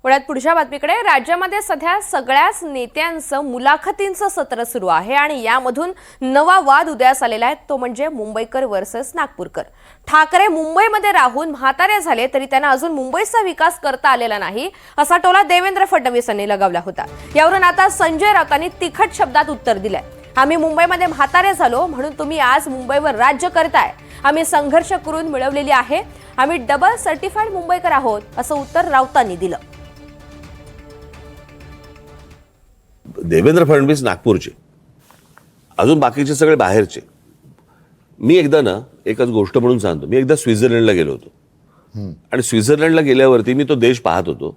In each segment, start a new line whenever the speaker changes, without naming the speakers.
वळ्यात पुढच्या बातमीकडे राज्यामध्ये सध्या सगळ्याच नेत्यांचं मुलाखतींचं सत्र सुरू आहे आणि यामधून नवा वाद उदयास आलेला आहे तो म्हणजे मुंबईकर वर्सेस नागपूरकर। ठाकरे मुंबईमध्ये राहून म्हातारे झाले तरी त्यांना अजून मुंबईचा विकास करता आलेला नाही असा टोला देवेंद्र फडणवीस यांनी लगावला होता। यावरून आता संजय राऊतांनी तिखट शब्दात उत्तर दिलंय। आम्ही मुंबईमध्ये म्हातारे झालो म्हणून तुम्ही आज मुंबईवर राज्य करताय। आम्ही संघर्ष करून मिळवलेली आहे। आम्ही डबल सर्टिफाईड मुंबईकर आहोत असं उत्तर राऊतांनी दिलं।
देवेंद्र फडणवीस नागपूरचे, अजून बाकीचे सगळे बाहेरचे। मी एकदा ना एकच गोष्ट म्हणून सांगतो, मी एकदा स्वित्झर्लंडला गेलो होतो आणि स्वित्झर्लंडला गेल्यावरती मी तो देश पाहत होतो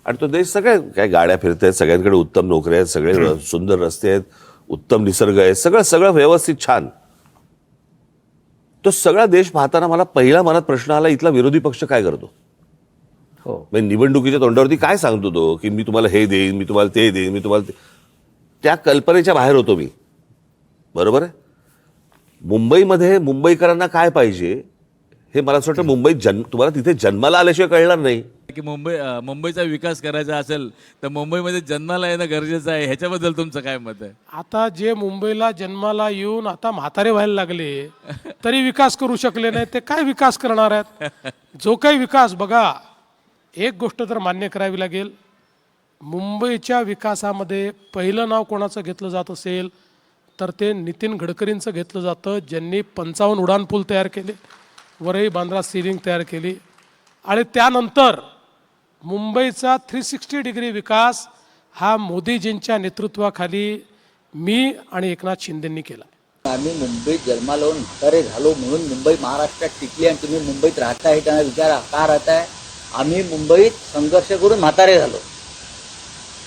आणि तो देश सगळ्या काय गाड्या फिरत आहेत, सगळ्यांकडे उत्तम नोकऱ्या आहेत, सगळे सुंदर रस्ते आहेत, उत्तम निसर्ग आहे, सगळं सगळं व्यवस्थित छान। तो सगळा देश पाहताना मला पहिला मनात प्रश्न आला, इथला विरोधी पक्ष काय करतो? म्हणजे निवडणुकीच्या तोंडावरती काय सांगतो तो की मी तुम्हाला हे देईन, मी तुम्हाला ते देईन, मी तुम्हाला त्या कल्पनेच्या बाहेर होतो मी। बरोबर आहे। मुंबईमध्ये मुंबईकरांना काय पाहिजे हे मला असं वाटतं मुंबईत तुम्हाला तिथे जन्माला आल्याशिवाय कळणार नाही
की मुंबईचा विकास करायचा असेल तर मुंबईमध्ये जन्माला येणं गरजेचं आहे। ह्याच्याबद्दल तुमचं काय मत आहे?
आता जे मुंबईला जन्माला येऊन आता म्हातारे व्हायला लागले तरी विकास करू शकले नाही, ते काय विकास करणार आहेत? जो काही विकास बघा, एक गोष्ट तर मान्य करावी लागेल, मुंबईच्या विकासामध्ये पहिलं नाव कोणाचं घेतलं जात असेल तर ते नितीन गडकरींचं घेतलं जातं, ज्यांनी 55 उड्डाणपूल तयार केले, वरई बांद्रा सीलिंग तयार केली आणि त्यानंतर मुंबईचा 360 डिग्री विकास हा मोदीजींच्या नेतृत्वाखाली मी आणि एकनाथ शिंदेंनी केला।
आम्ही मुंबईत जन्माला येऊन म्हातारे झालो म्हणून मुंबई महाराष्ट्रात टिकली आणि तुम्ही मुंबईत राहताय त्यांना विचारा का राहताय? आम्ही मुंबईत संघर्ष करून म्हातारे झालो,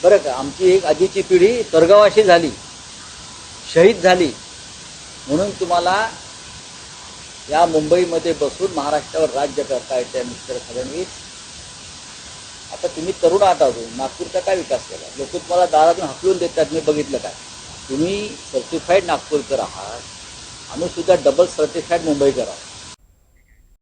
बरं का। आमची एक आधीची पिढी स्वर्गवासी झाली, शहीद झाली, म्हणून तुम्हाला या मुंबईमध्ये बसून महाराष्ट्रावर राज्य करता येते मिस्टर फडणवीस। आता तुम्ही तरुण आहात, अजून नागपूरचा काय विकास केला? लोक तुम्हाला दारातून हाकलून देतात, मी बघितलं काय। तुम्ही सर्टिफाईड नागपूरकर आहात, आम्ही सुद्धा डबल सर्टिफाईड मुंबईकर आहोत।